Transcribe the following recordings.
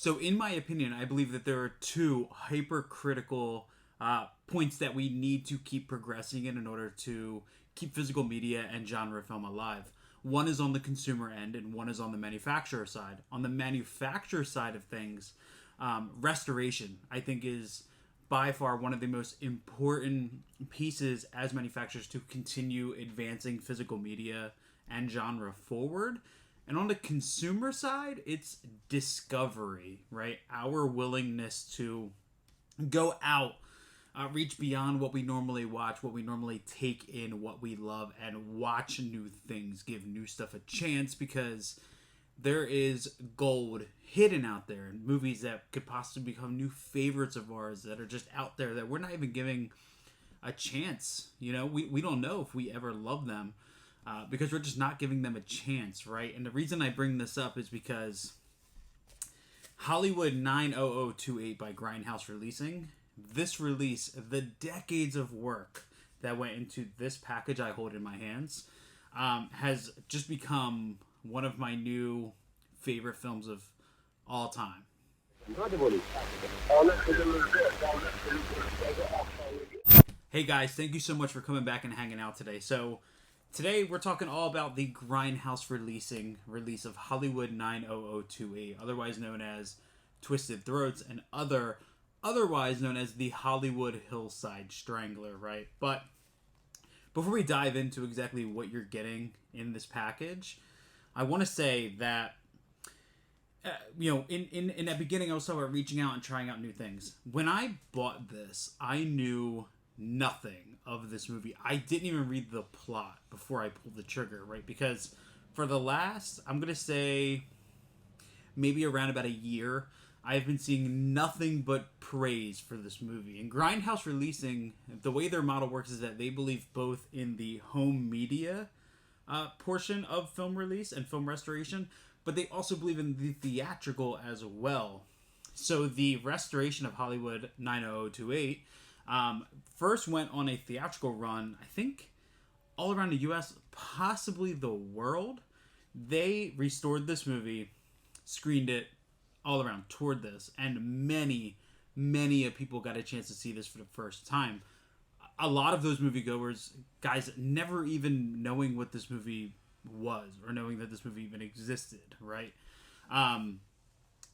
So, in my opinion, I believe that there are two hypercritical points that we need to keep progressing in order to keep physical media and genre film alive. One is on the consumer end, and one is on the manufacturer side. On the manufacturer side of things, restoration, I think, is by far one of the most important pieces as manufacturers to continue advancing physical media and genre forward. And on the consumer side, it's discovery, right? Our willingness to go out, reach beyond what we normally watch, what we normally take in, what we love, and watch new things, give new stuff a chance, because there is gold hidden out there in movies that could possibly become new favorites of ours that are just out there that we're not even giving a chance. You know, we don't know if we ever love them because we're just not giving them a chance, right? And the reason I bring this up is because Hollywood 90028 by Grindhouse Releasing, this release, the decades of work that went into this package I hold in my hands, has just become one of my new favorite films of all time. Hey guys, thank you so much for coming back and hanging out today. So today we're talking all about the Grindhouse Releasing release of Hollywood 90028, otherwise known as Twisted Throats, and otherwise known as the Hollywood Hillside Strangler, right? But before we dive into exactly what you're getting in this package, I want to say that in that beginning I was talking about reaching out and trying out new things. When I bought this, I knew nothing of this movie. I didn't even read the plot before I pulled the trigger, right? Because for the last, I'm going to say, maybe around about a year, I've been seeing nothing but praise for this movie. And Grindhouse Releasing, the way their model works is that they believe both in the home media portion of film release and film restoration, but they also believe in the theatrical as well. So the restoration of Hollywood 90028 first went on a theatrical run, I think, all around the U.S., possibly the world. They restored this movie, screened it all around, toured this, and many of people got a chance to see this for the first time. A lot of those moviegoers, guys, never even knowing what this movie was or knowing that this movie even existed, right?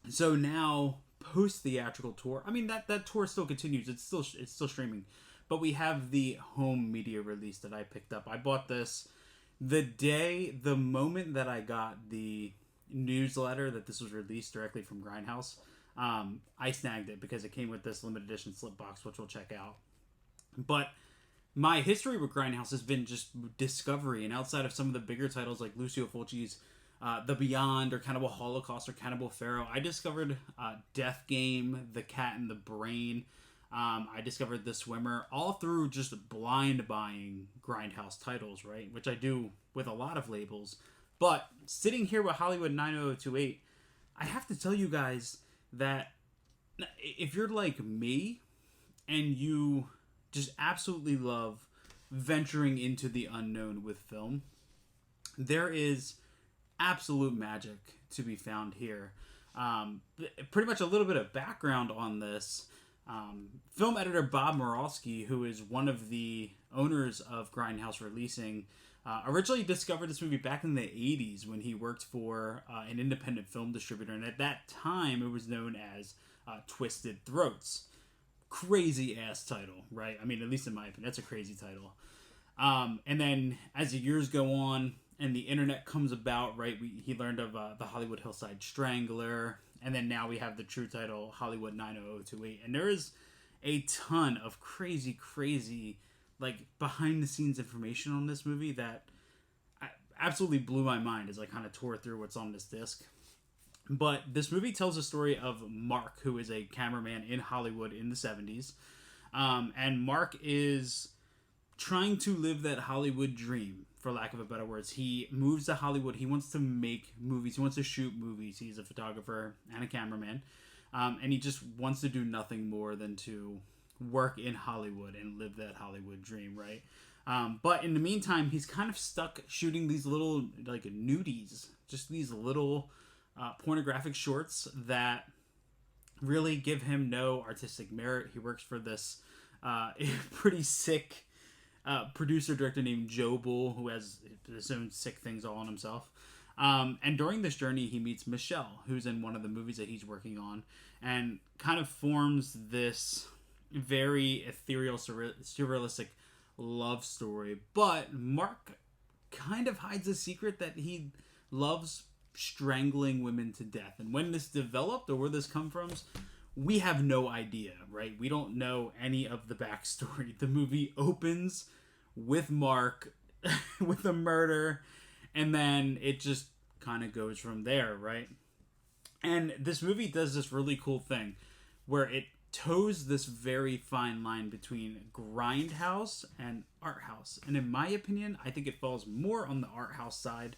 So now, post theatrical tour, I mean that tour still continues. It's still streaming, but we have the home media release that I picked up. I bought this the moment that I got the newsletter that this was released directly from Grindhouse. I snagged it because it came with this limited edition slip box, which we'll check out. But my history with Grindhouse has been just discovery, and outside of some of the bigger titles like Lucio Fulci's The Beyond or Cannibal Holocaust or Cannibal Pharaoh, I discovered Death Game, The Cat and the Brain. I discovered The Swimmer, all through just blind buying Grindhouse titles, right? Which I do with a lot of labels. But sitting here with Hollywood 90028, I have to tell you guys that if you're like me and you just absolutely love venturing into the unknown with film, there is absolute magic to be found here. Pretty much a little bit of background on this. Film editor Bob Moralski, who is one of the owners of Grindhouse Releasing, originally discovered this movie back in the 80s when he worked for an independent film distributor, and at that time it was known as Twisted Throats. Crazy ass title, right? I mean, at least in my opinion, that's a crazy title. And then as the years go on and the internet comes about, right, he learned of the Hollywood Hillside Strangler, and then now we have the true title, Hollywood 90028. And there is a ton of crazy, like, behind-the-scenes information on this movie that absolutely blew my mind as I kind of tore through what's on this disc. But this movie tells the story of Mark, who is a cameraman in Hollywood in the 70s. And Mark is trying to live that Hollywood dream, for lack of a better words. He moves to Hollywood. He wants to make movies. He wants to shoot movies. He's a photographer and a cameraman. And he just wants to do nothing more than to work in Hollywood and live that Hollywood dream, right? But in the meantime, he's kind of stuck shooting these little, like, nudies. Just these little pornographic shorts that really give him no artistic merit. He works for this pretty sick producer director named Joe Bull, who has his own sick things all on himself. And during this journey, he meets Michelle, who's in one of the movies that he's working on, and kind of forms this very ethereal, surrealistic love story. But Mark kind of hides a secret that he loves strangling women to death. And when this developed, or where this comes from, we have no idea, right? We don't know any of the backstory. The movie opens with Mark with a murder, and then it just kind of goes from there, right? And this movie does this really cool thing where it toes this very fine line between grindhouse and art house. And in my opinion, I think it falls more on the art house side,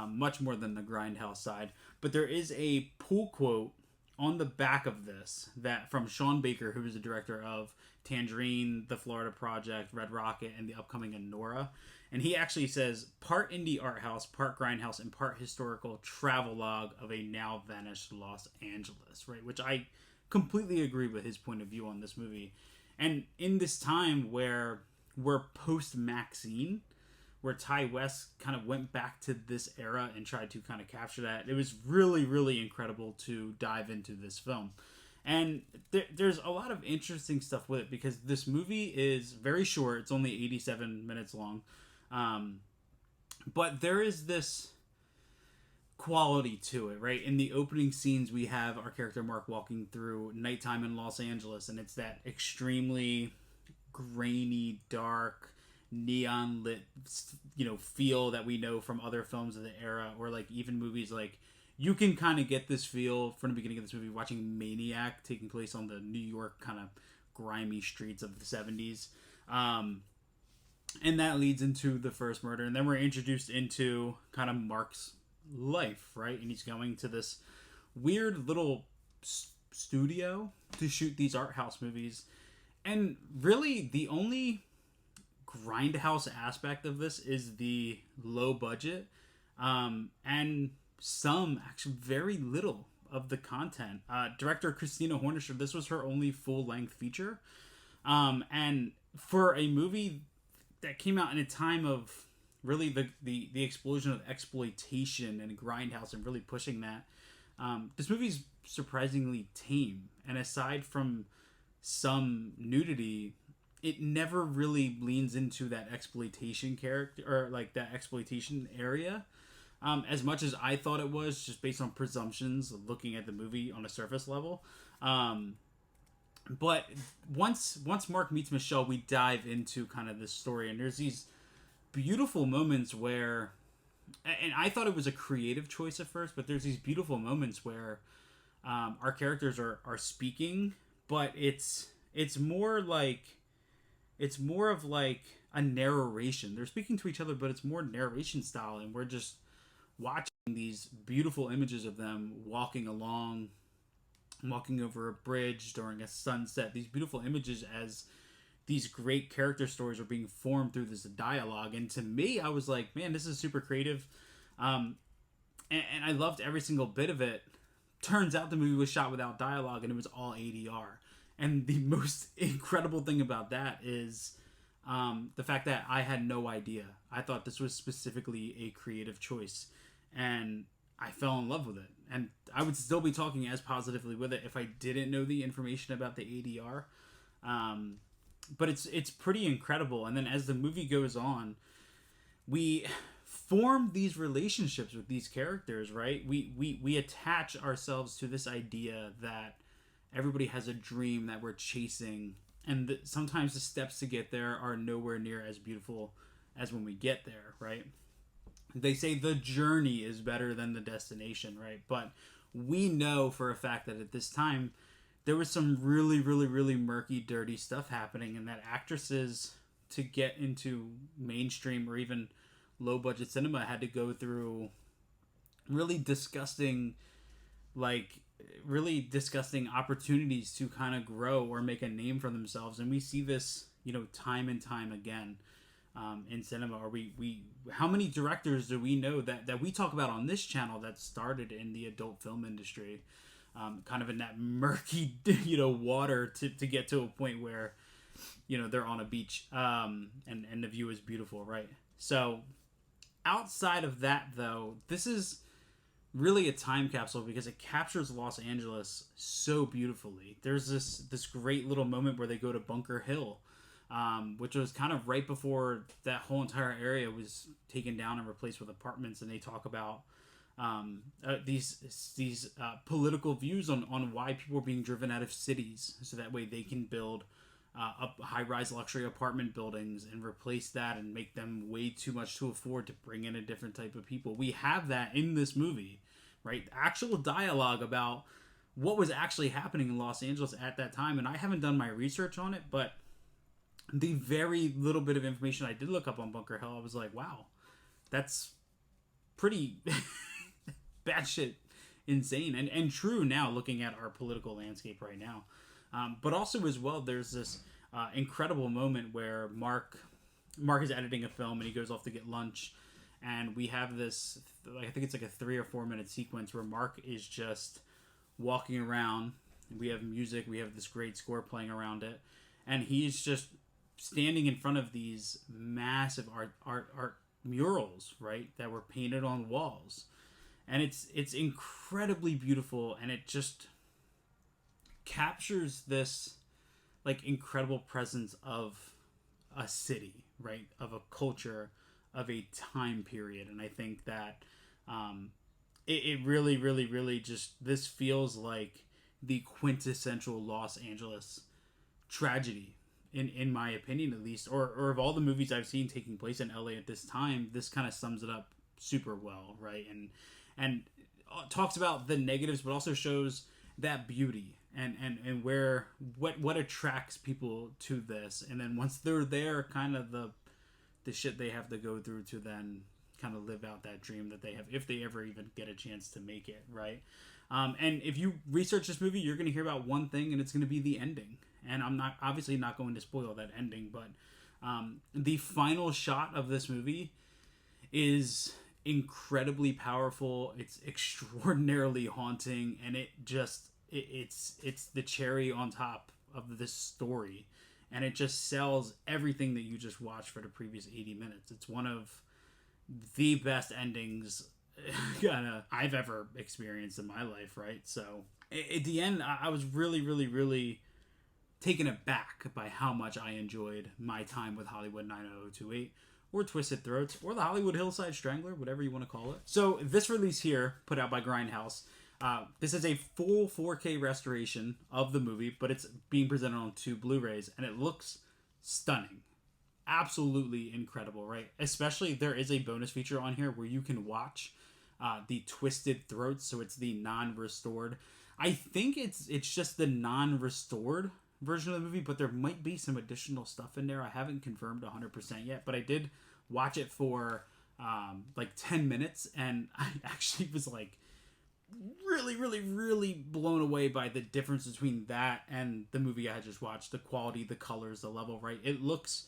much more than the grindhouse side. But there is a pull quote on the back of this that from Sean Baker, who is the director of Tangerine, The Florida Project, Red Rocket, and the upcoming Anora. And he actually says, part indie art house, part grindhouse, and part historical travelogue of a now vanished Los Angeles, right? Which I completely agree with his point of view on this movie. And in this time where we're post-Maxine, where Ty West kind of went back to this era and tried to kind of capture that, it was really, really incredible to dive into this film. And there's a lot of interesting stuff with it because this movie is very short. It's only 87 minutes long. But there is this quality to it, right? In the opening scenes, we have our character Mark walking through nighttime in Los Angeles, and it's that extremely grainy, dark, neon lit, feel that we know from other films of the era, or like even movies like, you can kind of get this feel from the beginning of this movie watching Maniac taking place on the New York kind of grimy streets of the 70s. And that leads into the first murder. And then we're introduced into kind of Mark's life, right? And he's going to this weird little studio to shoot these art house movies. And really, the only grindhouse aspect of this is the low budget. And some, actually very little of the content. Director Christina Hornisher, this was her only full-length feature. And for a movie that came out in a time of really the explosion of exploitation and grindhouse and really pushing that, this movie's surprisingly tame. And aside from some nudity, it never really leans into that exploitation character, or like that exploitation area, as much as I thought it was, just based on presumptions looking at the movie on a surface level. But once Mark meets Michelle, we dive into kind of this story, and there's these beautiful moments where, and I thought it was a creative choice at first, but there's these beautiful moments where our characters are speaking, but it's more of like a narration. They're speaking to each other, but it's more narration style, and we're just watching these beautiful images of them walking over a bridge during a sunset. These beautiful images as these great character stories are being formed through this dialogue. And to me, I was like, man, this is super creative. And I loved every single bit of it. Turns out the movie was shot without dialogue, and it was all ADR. And the most incredible thing about that is the fact that I had no idea. I thought this was specifically a creative choice, and I fell in love with it. And I would still be talking as positively with it if I didn't know the information about the ADR. But it's pretty incredible. And then as the movie goes on, we form these relationships with these characters, right? We attach ourselves to this idea that everybody has a dream that we're chasing, and sometimes the steps to get there are nowhere near as beautiful as when we get there, right? They say the journey is better than the destination, right? But we know for a fact that at this time, there was some really, really, really murky, dirty stuff happening, and that actresses, to get into mainstream or even low-budget cinema, had to go through really disgusting opportunities to kind of grow or make a name for themselves. And we see this, time and time again in cinema. Or we how many directors do we know that we talk about on this channel that started in the adult film industry? kind of in that murky, water to get to a point where, they're on a beach, and the view is beautiful, right? So outside of that, though, this is really a time capsule because it captures Los Angeles so beautifully. There's this great little moment where they go to Bunker Hill, which was kind of right before that whole entire area was taken down and replaced with apartments, and they talk about these political views on why people are being driven out of cities, so that way they can build up high-rise luxury apartment buildings and replace that and make them way too much to afford to bring in a different type of people. We have that in this movie, right? Actual dialogue about what was actually happening in Los Angeles at that time, and I haven't done my research on it, but the very little bit of information I did look up on Bunker Hill, I was like, wow, that's pretty batshit insane and true now, looking at our political landscape right now. But also as well, there's this incredible moment where Mark is editing a film and he goes off to get lunch, and we have this, I think it's like a 3 or 4 minute sequence where Mark is just walking around. We have music, we have this great score playing around it, and he's just standing in front of these massive art murals, right, that were painted on walls, and it's incredibly beautiful, and it just captures this like incredible presence of a city, right, of a culture, of a time period. And I think that it really, really, really just, this feels like the quintessential Los Angeles tragedy, in my opinion, at least, or of all the movies I've seen taking place in LA at this time. This kind of sums it up super well, right? And talks about the negatives, but also shows that beauty and where what attracts people to this, and then once they're there, kind of the shit they have to go through to then kind of live out that dream that they have, if they ever even get a chance to make it, right? And if you research this movie, you're going to hear about one thing, and it's going to be the ending. And I'm obviously not going to spoil that ending, but the final shot of this movie is incredibly powerful. It's extraordinarily haunting, and it's the cherry on top of this story, and it just sells everything that you just watched for the previous 80 minutes. It's one of the best endings I've ever experienced in my life, right? So at the end, I was really, really, really taken aback by how much I enjoyed my time with Hollywood 90028, or Twisted Throats, or the Hollywood Hillside Strangler, whatever you want to call it. So this release here, put out by Grindhouse, this is a full 4K restoration of the movie, but it's being presented on 2 Blu-rays, and it looks stunning. Absolutely incredible, right? Especially, there is a bonus feature on here where you can watch the Twisted Throats, so it's the non-restored. I think it's just the non-restored version of the movie, but there might be some additional stuff in there. I haven't confirmed 100% yet, but I did watch it for like 10 minutes, and I actually was like really, really, really blown away by the difference between that and the movie I had just watched. The quality, the colors, the level, right? It looks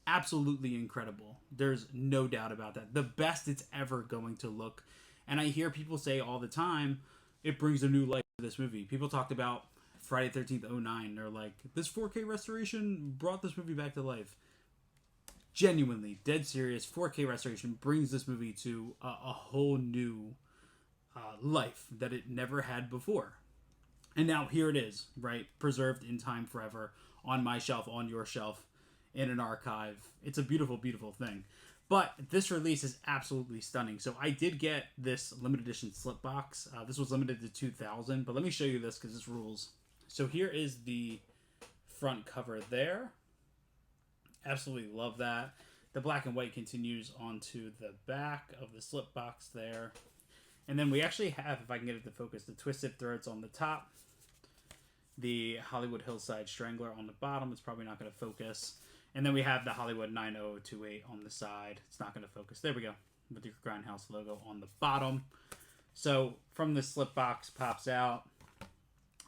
absolutely incredible. There's no doubt about that. The best it's ever going to look. And I hear people say all the time, it brings a new life to this movie. People talked about Friday 13th 09. They're like, this 4K restoration brought this movie back to life. Genuinely, dead serious, 4K restoration brings this movie to a whole new life that it never had before. And now here it is, right? Preserved in time forever, on my shelf, on your shelf, in an archive. It's a beautiful, beautiful thing. But this release is absolutely stunning. So I did get this limited edition slip box. This was limited to 2,000, but let me show you this because this rules. So here is the front cover there. Absolutely love that. The black and white continues onto the back of the slip box there. And then we actually have, if I can get it to focus, the Twisted Throats on the top. The Hollywood Hillside Strangler on the bottom. It's probably not going to focus. And then we have the Hollywood 90028 on the side. It's not going to focus. There we go. With the Grindhouse logo on the bottom. So from the slip box pops out.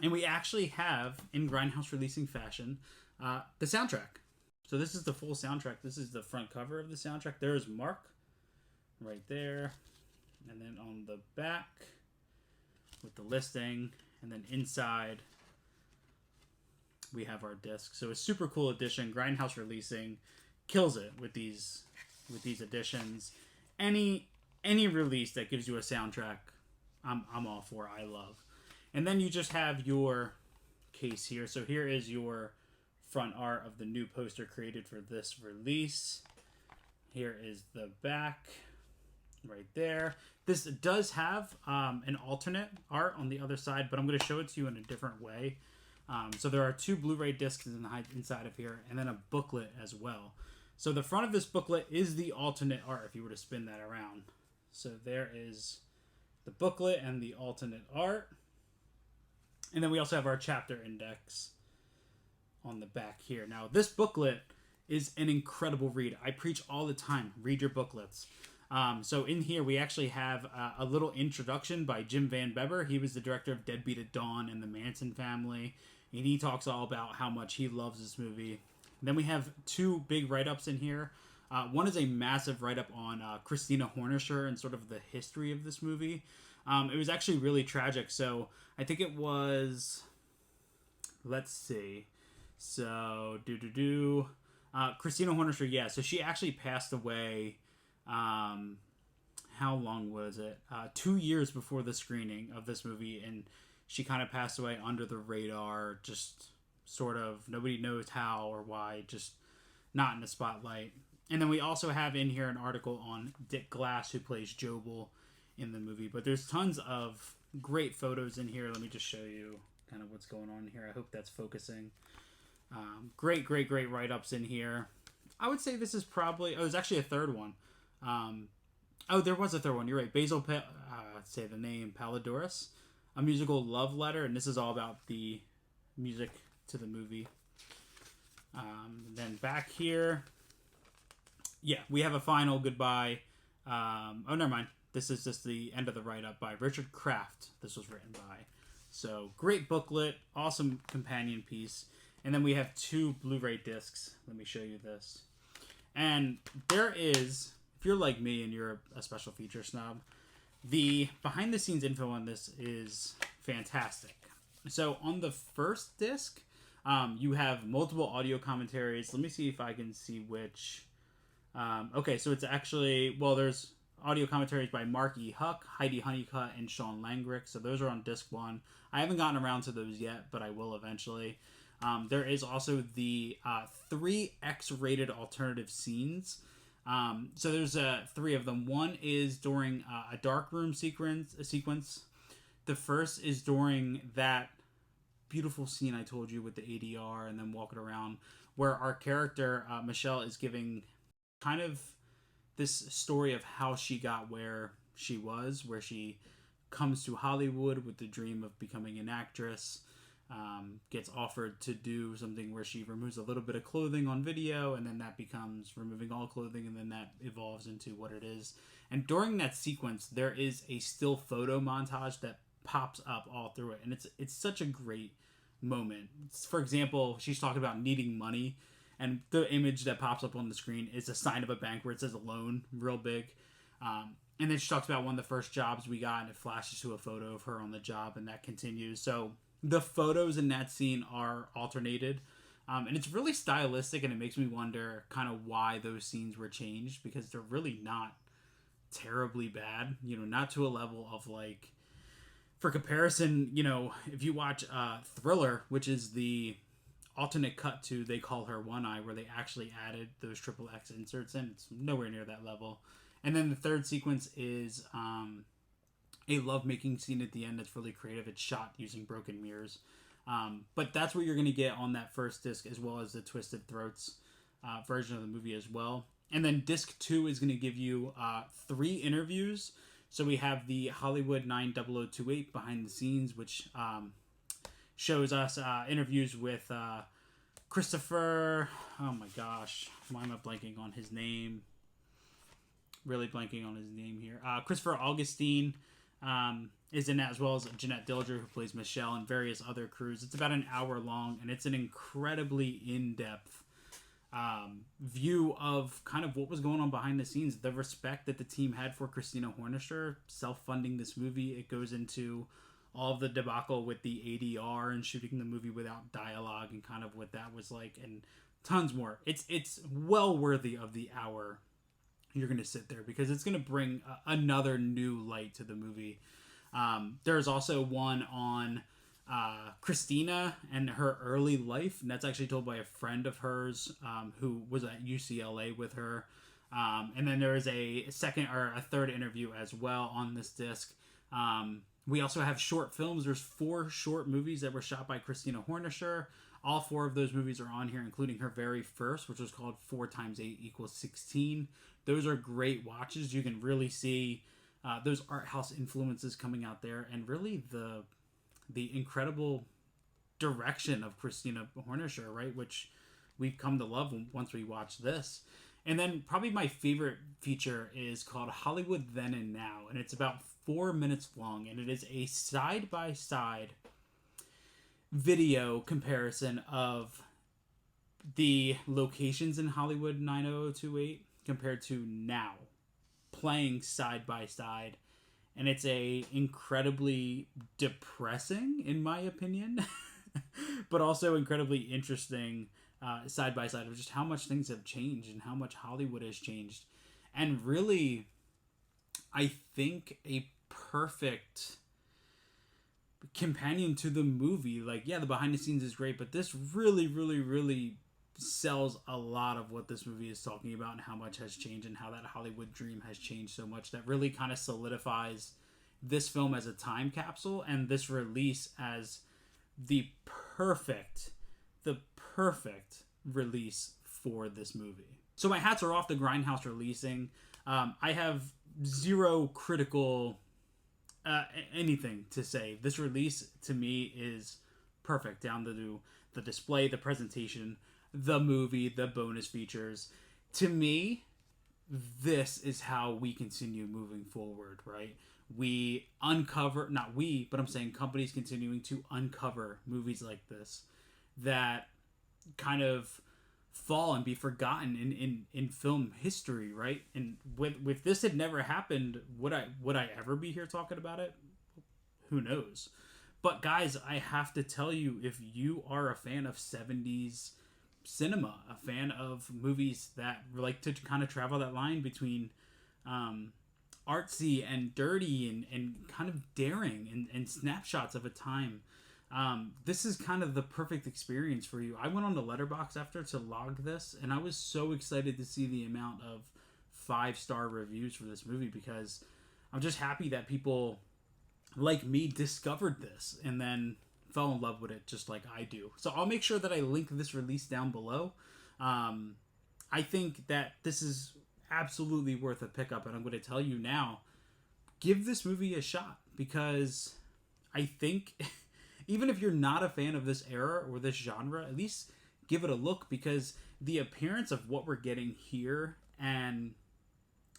And we actually have, in Grindhouse Releasing fashion, the soundtrack. So this is the full soundtrack. This is the front cover of the soundtrack. There's Mark right there. And then on the back with the listing And then inside, we have our disc. So a super cool edition. Grindhouse Releasing kills it with these editions. Any release that gives you a soundtrack, I'm all for. I love. And then you just have your case here. So here is your front art of the new poster created for this release. Here is the back right there. This does have an alternate art on the other side, but I'm going to show it to you in a different way. So there are 2 Blu-ray discs inside of here, and then a booklet as well. So the front of this booklet is the alternate art if you were to spin that around. So there is the booklet and the alternate art. And then we also have our chapter index on the back here. Now, this booklet is an incredible read. I preach all the time, read your booklets. So in here, we actually have a little introduction by Jim Van Beber. He was the director of Deadbeat at Dawn and the Manson Family. And he talks all about how much he loves this movie. And then we have 2 big write-ups in here. One is a massive write-up on Christina Hornisher and sort of the history of this movie. It was actually really tragic. So I think it was... Let's see. So, Christina Hornisher, yeah. So she actually passed away... how long was it? 2 years before the screening of this movie, and she kind of passed away under the radar, just sort of, nobody knows how or why, just not in the spotlight. And then we also have in here an article on Dick Glass, who plays Jobel in the movie, but there's tons of great photos in here. Let me just show you kind of what's going on here. I hope that's focusing. Great write-ups in here. I would say this is probably, there's actually a third one. There was a third one. You're right. Basil, say the name, Palladorus, a musical love letter, and this is all about the music to the movie. Then back here, yeah, we have a final goodbye. Never mind. This is just the end of the write-up by Richard Kraft. This was written by. So great booklet, awesome companion piece, and then we have 2 Blu-ray discs. Let me show you this. And there is, if you're like me and you're a special feature snob, the behind the scenes info on this is fantastic. So on the first disc, you have multiple audio commentaries. Let me see if I can see which. Okay, so it's actually, there's audio commentaries by Mark E. Huck, Heidi Honeycutt, and Sean Langrick. So those are on disc 1. I haven't gotten around to those yet, but I will eventually. There is also the 3 X-rated alternative scenes. So there's 3 of them. One is during a darkroom sequence. The first is during that beautiful scene I told you with the ADR and then walking around, where our character, Michelle, is giving kind of this story of how she got where she was, where she comes to Hollywood with the dream of becoming an actress. Gets offered to do something where she removes a little bit of clothing on video, and then that becomes removing all clothing, and then that evolves into what it is. And during that sequence, there is a still photo montage that pops up all through it, and it's such a great moment. For example, she's talking about needing money, and the image that pops up on the screen is a sign of a bank where it says loan real big. And then she talks about one of the first jobs we got, and it flashes to a photo of her on the job, and that continues. So the photos in that scene are alternated, and it's really stylistic, and it makes me wonder kind of why those scenes were changed, because they're really not terribly bad, not to a level of like, for comparison, if you watch Thriller, which is the alternate cut to They Call Her One Eye, where they actually added those triple X inserts in, it's nowhere near that level. And then the third sequence is a lovemaking scene at the end that's really creative. It's shot using broken mirrors. But that's what you're going to get on that first disc, as well as the Twisted Throats version of the movie as well. And then disc 2 is going to give you 3 interviews. So we have the Hollywood 90028 behind the scenes, which shows us interviews with Christopher. Oh my gosh. Why am I blanking on his name? Really blanking on his name here. Christopher Augustine is in that, as well as Jeanette Dilger, who plays Michelle, and various other crews. It's about an hour long, and it's an incredibly in-depth view of kind of what was going on behind the scenes, the respect that the team had for Christina Hornisher, self-funding this movie. It goes into all of the debacle with the ADR and shooting the movie without dialogue and kind of what that was like, and tons more. It's well worthy of the hour you're going to sit there, because it's going to bring another new light to the movie. There's also one on Christina and her early life, and that's actually told by a friend of hers who was at UCLA with her. And then there is a second or a third interview as well on this disc. We also have short films. There's 4 short movies that were shot by Christina Hornisher. All 4 of those movies are on here, including her very first, which was called 4 times 8 equals 16. Those are great watches. You can really see those art house influences coming out there, and really the incredible direction of Christina Hornisher, right? Which we've come to love once we watch this. And then probably my favorite feature is called Hollywood Then and Now, and it's about 4 minutes long, and it is a side-by-side video comparison of the locations in Hollywood 90028 compared to now, playing side by side. And it's a incredibly depressing, in my opinion, but also incredibly interesting side by side of just how much things have changed and how much Hollywood has changed. And really, I think a perfect companion to the movie. Like, yeah, the behind the scenes is great, but this really sells a lot of what this movie is talking about and how much has changed and how that Hollywood dream has changed so much. That really kind of solidifies this film as a time capsule, and this release as the perfect release for this movie. So my hats are off to Grindhouse Releasing. I have zero critical anything to say. This release to me is perfect, down to the display, the presentation, the movie, the bonus features. To me, this is how we continue moving forward, right? We uncover, not we, but I'm saying companies continuing to uncover movies like this that kind of fall and be forgotten in film history, right? And with this had never happened, would I ever be here talking about it? Who knows? But guys, I have to tell you, if you are a fan of 70s cinema, a fan of movies that like to kind of travel that line between artsy and dirty and kind of daring and snapshots of a time, this is kind of the perfect experience for you. I went on the Letterboxd after to log this, and I was so excited to see the amount of 5-star reviews for this movie, because I'm just happy that people like me discovered this and then fell in love with it just like I do. So I'll make sure that I link this release down below. I think that this is absolutely worth a pickup, and I'm going to tell you now, give this movie a shot, because I think even if you're not a fan of this era or this genre, at least give it a look, because the appearance of what we're getting here and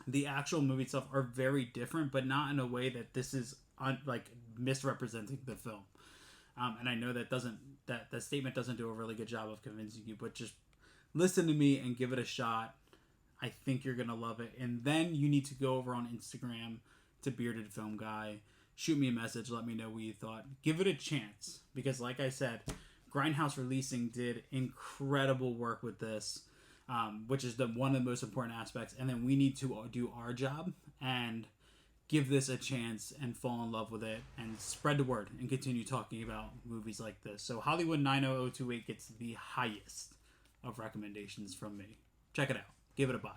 the actual movie itself are very different, but not in a way that this is like misrepresenting the film. And I know that statement doesn't do a really good job of convincing you, but just listen to me and give it a shot. I think you're going to love it. And then you need to go over on Instagram to Beardedfilmguy. Shoot me a message. Let me know what you thought. Give it a chance. Because like I said, Grindhouse Releasing did incredible work with this, which is one of the most important aspects. And then we need to do our job and give this a chance and fall in love with it and spread the word and continue talking about movies like this. So Hollywood 90028 gets the highest of recommendations from me. Check it out. Give it a buy.